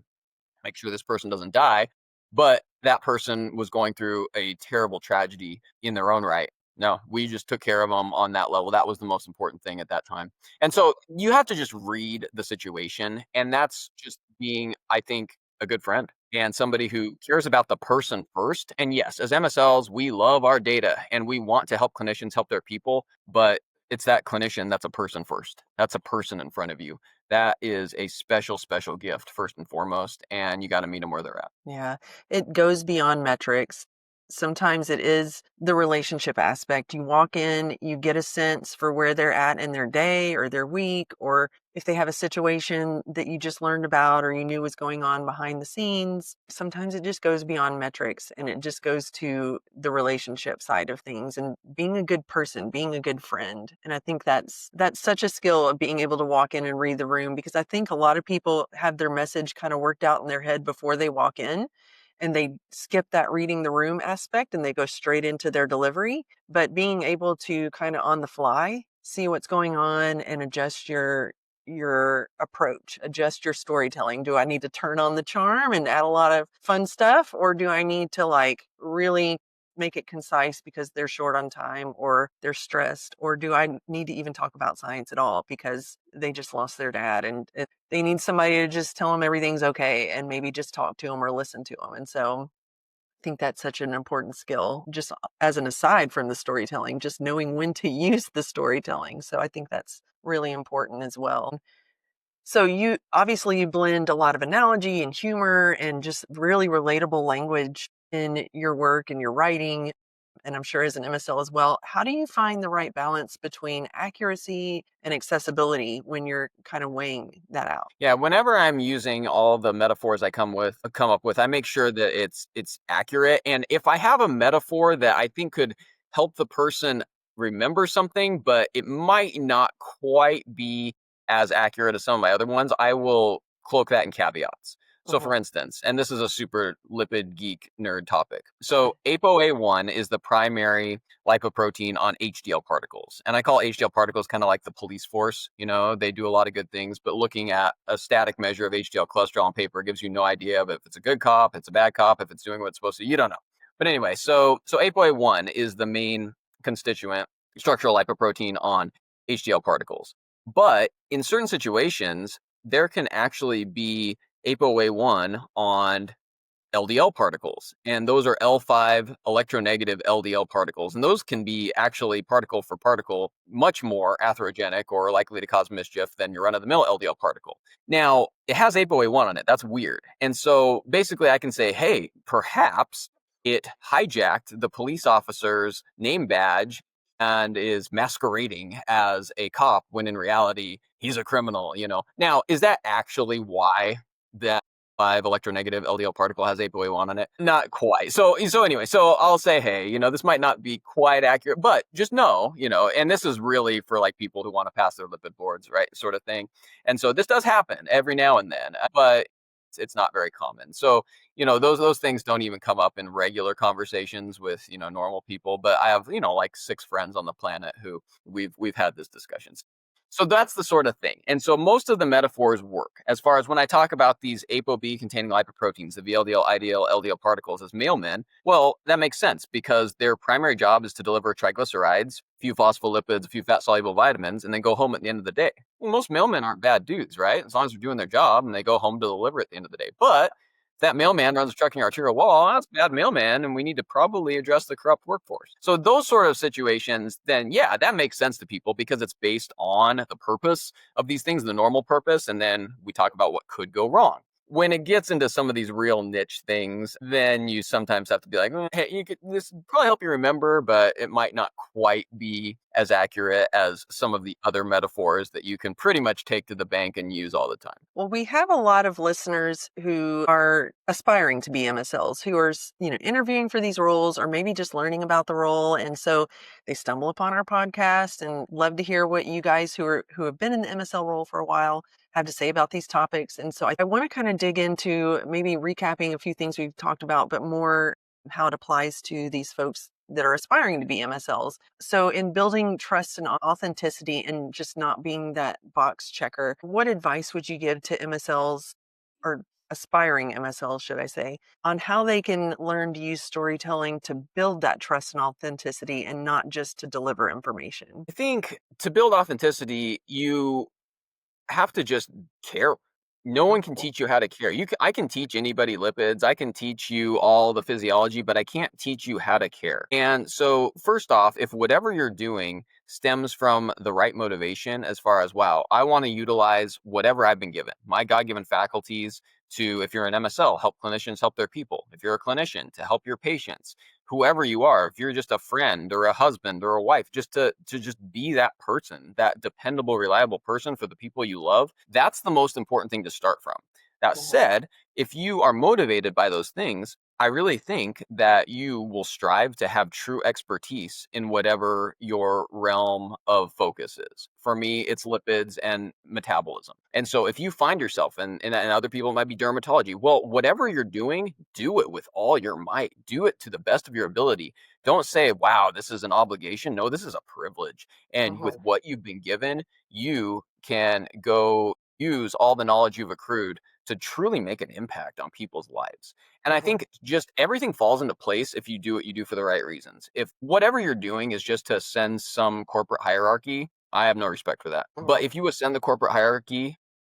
make sure this person doesn't die. But that person was going through a terrible tragedy in their own right. No, we just took care of them on that level. That was the most important thing at that time. And so you have to just read the situation. And that's just being, I think, a good friend and somebody who cares about the person first. And yes, as MSLs, we love our data and we want to help clinicians help their people. But it's that clinician that's a person first. That's a person in front of you. That is a special, special gift, first and foremost. And you got to meet them where they're at. Yeah, it goes beyond metrics. Sometimes it is the relationship aspect. You walk in, you get a sense for where they're at in their day or their week, or if they have a situation that you just learned about or you knew was going on behind the scenes, sometimes it just goes beyond metrics and it just goes to the relationship side of things and being a good person, being a good friend. And I think that's such a skill of being able to walk in and read the room, because I think a lot of people have their message kind of worked out in their head before they walk in, and they skip that reading the room aspect and they go straight into their delivery. But being able to kind of on the fly see what's going on and adjust your approach, adjust your storytelling. Do I need to turn on the charm and add a lot of fun stuff, or do I need to like really make it concise because they're short on time or they're stressed, or do I need to even talk about science at all because they just lost their dad and they need somebody to just tell them everything's okay and maybe just talk to them or listen to them. And so I think that's such an important skill, just as an aside from the storytelling, just knowing when to use the storytelling. So I think that's really important as well. So you obviously you blend a lot of analogy and humor and just really relatable language in your work and your writing, and I'm sure as an MSL as well. How do you find the right balance between accuracy and accessibility when you're kind of weighing that out? Yeah, whenever I'm using all the metaphors I come up with, I make sure that it's accurate. And if I have a metaphor that I think could help the person remember something, but it might not quite be as accurate as some of my other ones, I will cloak that in caveats. So Mhm. for instance, and this is a super lipid geek nerd topic. So ApoA1 is the primary lipoprotein on HDL particles. And I call HDL particles kind of like the police force. They do a lot of good things, but looking at a static measure of HDL cholesterol on paper gives you no idea of if it's a good cop, it's a bad cop, if it's doing what it's supposed to. You don't know. But anyway, so ApoA1 is the main constituent structural lipoprotein on HDL particles. But in certain situations, there can actually be ApoA1 on LDL particles, and those are L5 electronegative LDL particles, and those can be actually particle for particle much more atherogenic or likely to cause mischief than your run-of-the-mill LDL particle. Now, it has ApoA1 on it. That's weird. And so basically I can say, hey, perhaps it hijacked the police officer's name badge and is masquerading as a cop when in reality he's a criminal. Now, is that actually why that 5 electronegative LDL particle has ApoA1 on it? Not quite. So anyway, so I'll say, hey, this might not be quite accurate, but just know, and this is really for like people who want to pass their lipid boards, right? Sort of thing. And so this does happen every now and then, but it's not very common. So, those things don't even come up in regular conversations with, normal people, but I have, like 6 friends on the planet who we've had this discussion. So that's the sort of thing. And so most of the metaphors work as far as when I talk about these ApoB containing lipoproteins, the VLDL, IDL, LDL particles as mailmen. Well, that makes sense because their primary job is to deliver triglycerides, a few phospholipids, a few fat soluble vitamins, and then go home at the end of the day. Well, most mailmen aren't bad dudes, right? As long as they're doing their job and they go home to deliver at the end of the day. But if that mailman runs a trucking arterial wall, that's a bad mailman, and we need to probably address the corrupt workforce. So those sort of situations, then yeah, that makes sense to people because it's based on the purpose of these things, the normal purpose, and then we talk about what could go wrong. When it gets into some of these real niche things, then you sometimes have to be like, hey, this probably help you remember, but it might not quite be as accurate as some of the other metaphors that you can pretty much take to the bank and use all the time. Well, we have a lot of listeners who are aspiring to be MSLs, who are, interviewing for these roles or maybe just learning about the role. And so they stumble upon our podcast and love to hear what you guys who have been in the MSL role for a while have to say about these topics. And so I want to kind of dig into maybe recapping a few things we've talked about, but more how it applies to these folks that are aspiring to be MSLs. So in building trust and authenticity and just not being that box checker, what advice would you give to MSLs or aspiring MSLs, should I say, on how they can learn to use storytelling to build that trust and authenticity and not just to deliver information? I think to build authenticity, you have to just care. No one can Mhm. teach you how to care. I can teach anybody lipids. I can teach you all the physiology, but I can't teach you how to care. And so, first off, if whatever you're doing stems from the right motivation, as far as, wow, I want to utilize whatever I've been given, my God given faculties to, if you're an MSL, help clinicians help their people. If you're a clinician, to help your patients. whoever you are, if you're just a friend or a husband or a wife, just to just be that person, that dependable, reliable person for the people you love, that's the most important thing to start from. That Mhm. said, if you are motivated by those things, I really think that you will strive to have true expertise in whatever your realm of focus is. For me, it's lipids and metabolism. And so if you find yourself, and other people it might be dermatology, well, whatever you're doing, do it with all your might. Do it to the best of your ability. Don't say, wow, this is an obligation. No, this is a privilege. And with Mhm. what you've been given, you can go use all the knowledge you've accrued to truly make an impact on people's lives. And I Mhm. think just everything falls into place if you do what you do for the right reasons. If whatever you're doing is just to ascend some corporate hierarchy, I have no respect for that. But Mhm. if you ascend the corporate hierarchy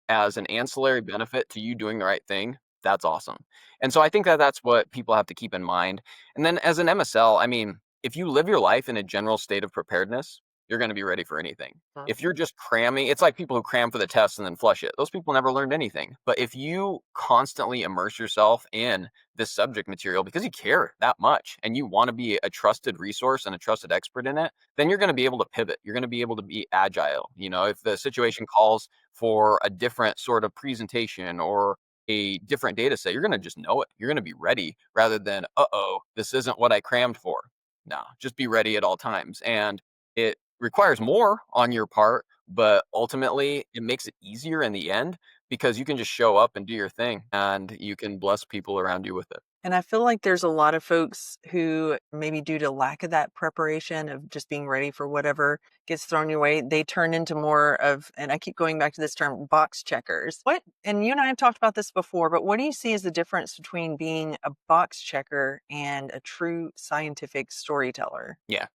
as an ancillary benefit to you doing the right thing, that's awesome. And so I think that that's what people have to keep in mind. And then as an MSL, I mean, if you live your life in a general state of preparedness, you're going to be ready for anything. If you're just cramming, it's like people who cram for the test and then flush it. Those people never learned anything. But if you constantly immerse yourself in this subject material because you care that much and you want to be a trusted resource and a trusted expert in it, then you're going to be able to pivot. You're going to be able to be agile. You know, if the situation calls for a different sort of presentation or a different data set, you're going to just know it. You're going to be ready rather than, uh-oh, this isn't what I crammed for. No, just be ready at all times. And it requires more on your part, but ultimately it makes it easier in the end because you can just show up and do your thing and you can bless people around you with it. And I feel like there's a lot of folks who maybe due to lack of that preparation of just being ready for whatever gets thrown your way, they turn into more of, and I keep going back to this term, box checkers. What, and you and I have talked about this before, but what do you see as the difference between being a box checker and a true scientific storyteller? Yeah.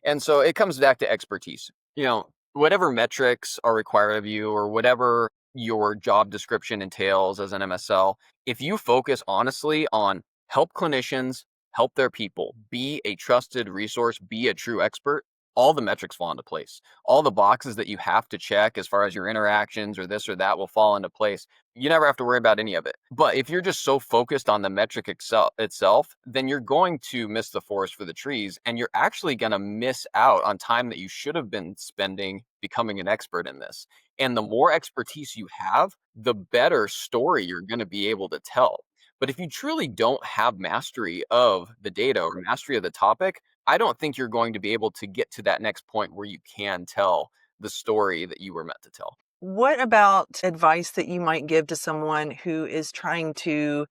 And so it comes back to expertise. You know, whatever metrics are required of you or whatever your job description entails as an MSL, if you focus honestly on help clinicians, help their people, be a trusted resource, be a true expert, all the metrics fall into place. All the boxes that you have to check as far as your interactions or this or that will fall into place. You never have to worry about any of it. But if you're just so focused on the metric itself, then you're going to miss the forest for the trees and you're actually going to miss out on time that you should have been spending becoming an expert in this. And the more expertise you have, the better story you're going to be able to tell. But if you truly don't have mastery of the data or mastery of the topic, I don't think you're going to be able to get to that next point where you can tell the story that you were meant to tell. What about advice that you might give to someone who is trying to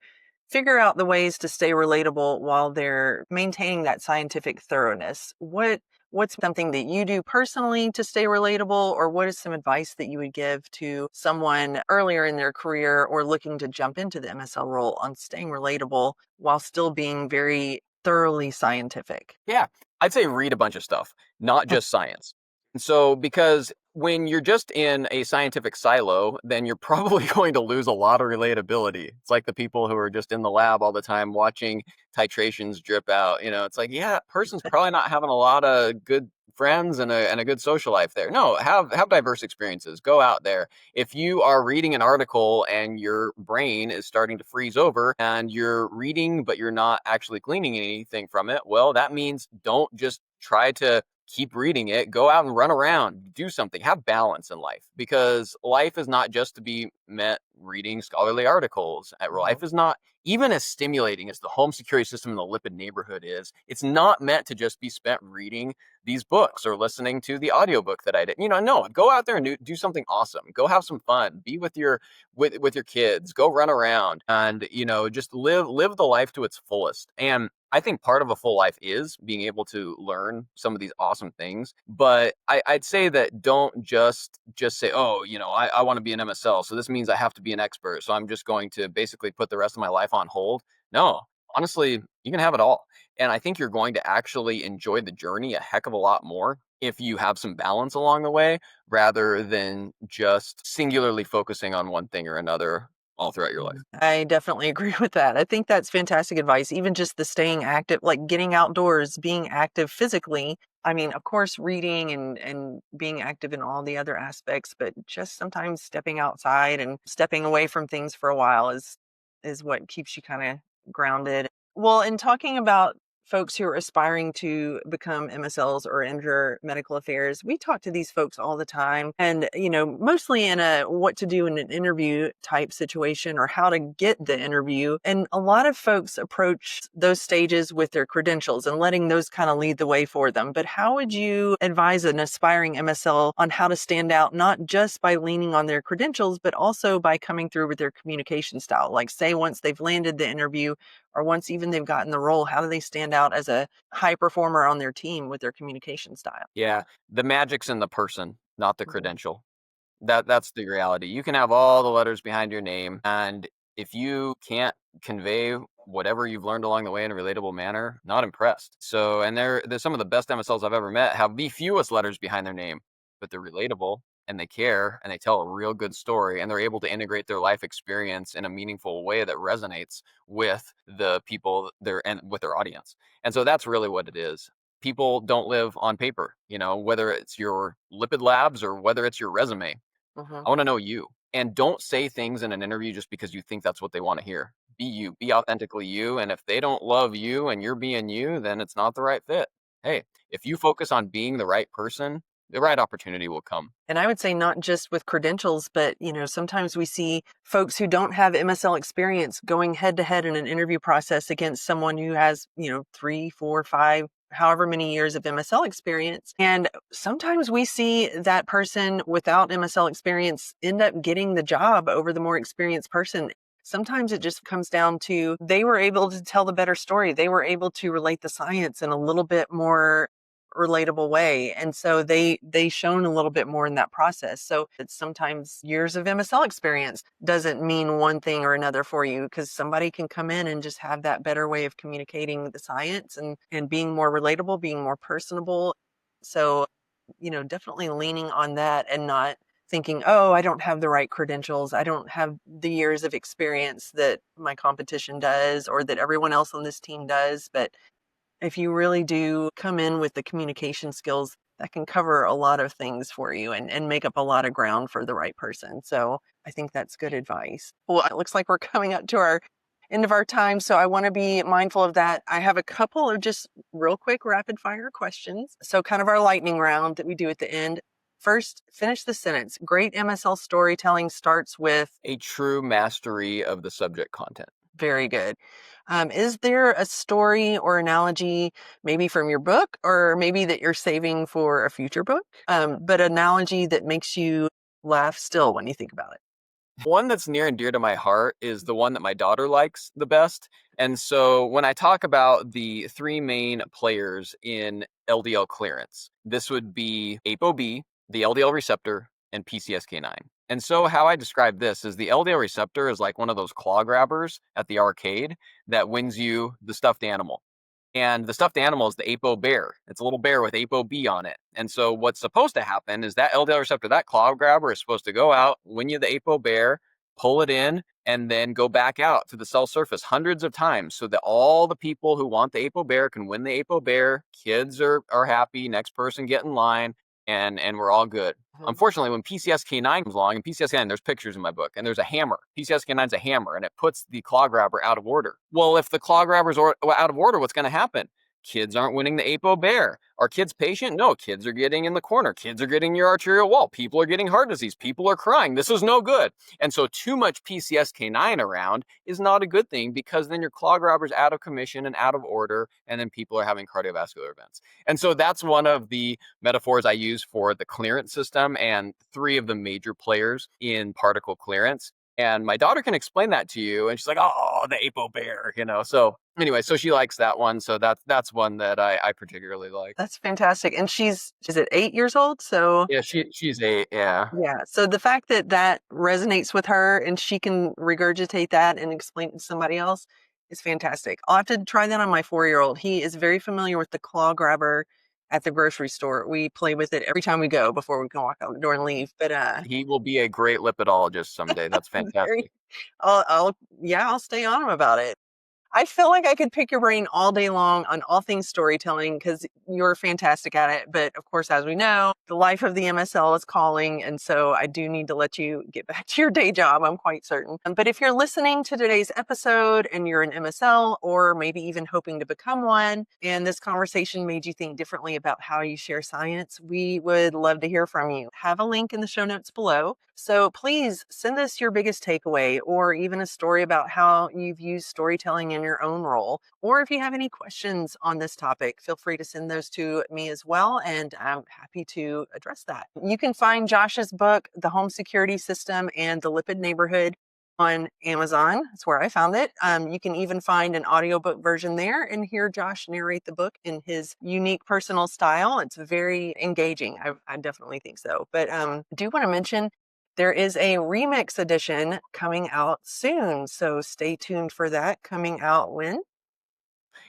figure out the ways to stay relatable while they're maintaining that scientific thoroughness? What's something that you do personally to stay relatable, or what is some advice that you would give to someone earlier in their career or looking to jump into the MSL role on staying relatable while still being very thoroughly scientific? Yeah, I'd say read a bunch of stuff, not just science. And so, because when you're just in a scientific silo, then you're probably going to lose a lot of relatability. It's like the people who are just in the lab all the time watching titrations drip out. You know, it's like, yeah, that person's probably not having a lot of good friends and a good social life there. No, have diverse experiences. Go out there. If you are reading an article and your brain is starting to freeze over and you're reading but you're not actually gleaning anything from it, well, that means don't just try to keep reading it. Go out and run around, do something, have balance in life because life is not just to be met reading scholarly articles. Mhm. Life is not even as stimulating as the home security system in the lipid neighborhood is. It's not meant to just be spent reading these books or listening to the audiobook that I did. You know, no, go out there and do something awesome. Go have some fun. Be with your with your kids. Go run around and just live the life to its fullest. And I think part of a full life is being able to learn some of these awesome things. But I'd say that don't just say, oh, I want to be an MSL, so this means I have to be an expert. So I'm just going to basically put the rest of my life on hold. No, honestly, you can have it all. And I think you're going to actually enjoy the journey a heck of a lot more if you have some balance along the way rather than just singularly focusing on one thing or another all throughout your life. I definitely agree with that. I think that's fantastic advice. Even just the staying active, like getting outdoors, being active physically. I mean, of course, reading and being active in all the other aspects, but just sometimes stepping outside and stepping away from things for a while is what keeps you kind of grounded. Well, in talking about folks who are aspiring to become MSLs or enter medical affairs, we talk to these folks all the time. And, mostly in a what to do in an interview type situation or how to get the interview. And a lot of folks approach those stages with their credentials and letting those kind of lead the way for them. But how would you advise an aspiring MSL on how to stand out, not just by leaning on their credentials, but also by coming through with their communication style? Like, say, once they've landed the interview, or once even they've gotten the role, how do they stand out as a high performer on their team with their communication style? Yeah, the magic's in the person, not the Mhm. credential. That's the reality. You can have all the letters behind your name, and if you can't convey whatever you've learned along the way in a relatable manner, not impressed. So, and they're some of the best MSLs I've ever met have the fewest letters behind their name, but they're relatable and they care and they tell a real good story and they're able to integrate their life experience in a meaningful way that resonates with the people there and with their audience. And so that's really what it is. People don't live on paper, whether it's your lipid labs or whether it's your resume. Mhm. I want to know you. And don't say things in an interview just because you think that's what they want to hear. Be you, be authentically you. And if they don't love you and you're being you, then it's not the right fit. Hey, if you focus on being the right person, the right opportunity will come. And I would say not just with credentials, but sometimes we see folks who don't have MSL experience going head to head in an interview process against someone who has, 3, 4, 5, however many years of MSL experience. And sometimes we see that person without MSL experience end up getting the job over the more experienced person. Sometimes it just comes down to they were able to tell the better story. They were able to relate the science in a little bit more relatable way. And so they shone a little bit more in that process. So it's sometimes years of MSL experience doesn't mean one thing or another for you, because somebody can come in and just have that better way of communicating the science and being more relatable, being more personable. So, definitely leaning on that and not thinking, oh, I don't have the right credentials. I don't have the years of experience that my competition does or that everyone else on this team does. But if you really do come in with the communication skills, that can cover a lot of things for you and make up a lot of ground for the right person. So I think that's good advice. Well, it looks like we're coming up to our end of our time. So I want to be mindful of that. I have a couple of just real quick rapid fire questions. So kind of our lightning round that we do at the end. First, finish the sentence. Great MSL storytelling starts with A true mastery of the subject content. very good. Is there a story or analogy, maybe from your book, or maybe that you're saving for a future book, but analogy that makes you laugh still when you think about it? One that's near and dear to my heart is the one that my daughter likes the best. And so when I talk about the three main players in LDL clearance, this would be ApoB, the LDL receptor, and PCSK9. And so how I describe this is the LDL receptor is like one of those claw grabbers at the arcade that wins you the stuffed animal. And the stuffed animal is the Apo bear. It's a little bear with ApoB on it. And so what's supposed to happen is that LDL receptor, that claw grabber is supposed to go out, win you the Apo bear, pull it in, and then go back out to the cell surface hundreds of times so that all the people who want the Apo bear can win the Apo bear. Kids are happy. Next person get in line, and we're all good. Mhm. Unfortunately, when PCSK9 comes along, and PCSK9, there's pictures in my book, and there's a hammer. PCSK9 is a hammer, and it puts the claw grabber out of order. Well, if the claw grabber's out of order, what's going to happen? Kids aren't winning the Apo bear. Are kids patient? No, kids are getting in the corner. Kids are getting your arterial wall. People are getting heart disease. People are crying. This is no good. And so too much PCSK9 around is not a good thing because then your claw grabber's out of commission and out of order, and then people are having cardiovascular events. And so that's one of the metaphors I use for the clearance system and three of the major players in particle clearance. And my daughter can explain that to you, and she's like, "Oh, the Apo bear," So anyway, so she likes that one. So that's one that I particularly like. That's fantastic. And is it 8 years old? So Yeah, she's a yeah. yeah. So the fact that that resonates with her and she can regurgitate that and explain it to somebody else is fantastic. I'll have to try that on my 4-year-old. He is very familiar with the claw grabber at the grocery store. We play with it every time we go before we can walk out the door and leave. But He will be a great lipidologist someday. That's very, fantastic. I'll yeah, I'll stay on him about it. I feel like I could pick your brain all day long on all things storytelling because you're fantastic at it. But of course, as we know, the life of the MSL is calling. And so I do need to let you get back to your day job, I'm quite certain. But if you're listening to today's episode and you're an MSL or maybe even hoping to become one, and this conversation made you think differently about how you share science, we would love to hear from you. Have a link in the show notes below. So please send us your biggest takeaway or even a story about how you've used storytelling in your own role. Or if you have any questions on this topic, feel free to send those to me as well. And I'm happy to address that. You can find Josh's book, The Home Security System and the Lipid Neighborhood, on Amazon. That's where I found it. You can even find an audiobook version there and hear Josh narrate the book in his unique personal style. It's very engaging. I definitely think so. But I do want to mention there is a remix edition coming out soon. So stay tuned for that, coming out when?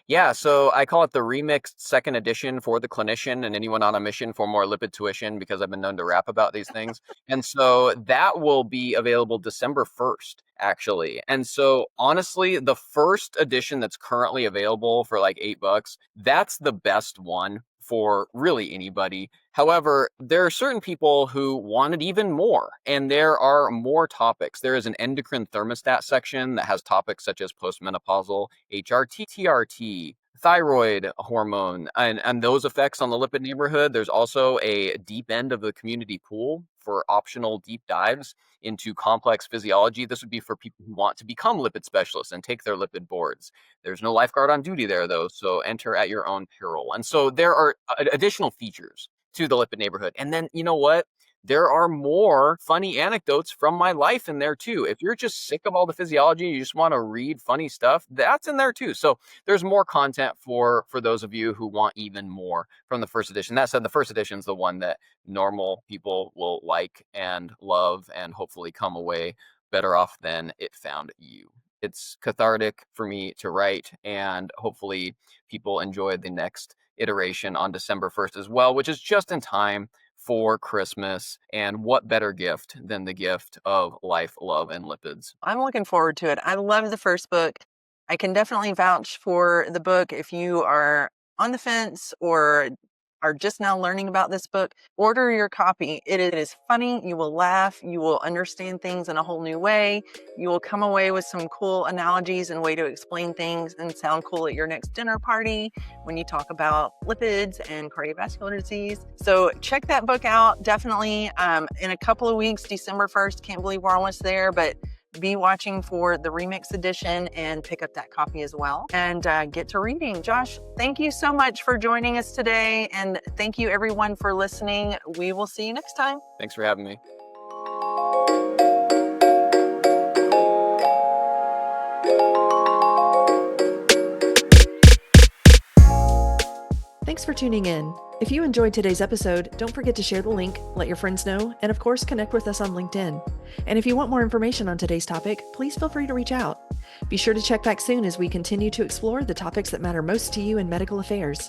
Yeah, so I call it the remixed second edition for the clinician and anyone on a mission for more lipid tuition because I've been known to rap about these things. And so that will be available December 1st, actually. And so honestly, the first edition that's currently available for like $8, that's the best one for really anybody. However, there are certain people who wanted even more, and there are more topics. There is an endocrine thermostat section that has topics such as postmenopausal, HRT, TRT, thyroid hormone, and those effects on the lipid neighborhood. There's also a deep end of the community pool for optional deep dives into complex physiology. This would be for people who want to become lipid specialists and take their lipid boards. There's no lifeguard on duty there, though, so enter at your own peril. And so there are additional features to the lipid neighborhood. And then, you know what? There are more funny anecdotes from my life in there too. If you're just sick of all the physiology, you just want to read funny stuff, that's in there too. So there's more content for those of you who want even more from the first edition. That said, the first edition is the one that normal people will like and love and hopefully come away better off than it found you. It's cathartic for me to write, and hopefully people enjoy the next iteration on December 1st as well, which is just in time for Christmas. And what better gift than the gift of life, love, and lipids? I'm looking forward to it. I love the first book. I can definitely vouch for the book. If you are on the fence or are just now learning about this book, order your copy. It is funny. You will laugh. You will understand things in a whole new way. You will come away with some cool analogies and way to explain things and sound cool at your next dinner party when you talk about lipids and cardiovascular disease. So check that book out. Definitely in a couple of weeks, December 1st. Can't believe we're almost there, but be watching for the remix edition and pick up that copy as well and get to reading. Josh, thank you so much for joining us today. And thank you everyone for listening. We will see you next time. Thanks for having me. Thanks for tuning in. If you enjoyed today's episode, don't forget to share the link, let your friends know, and of course, connect with us on LinkedIn. And if you want more information on today's topic, please feel free to reach out. Be sure to check back soon as we continue to explore the topics that matter most to you in medical affairs.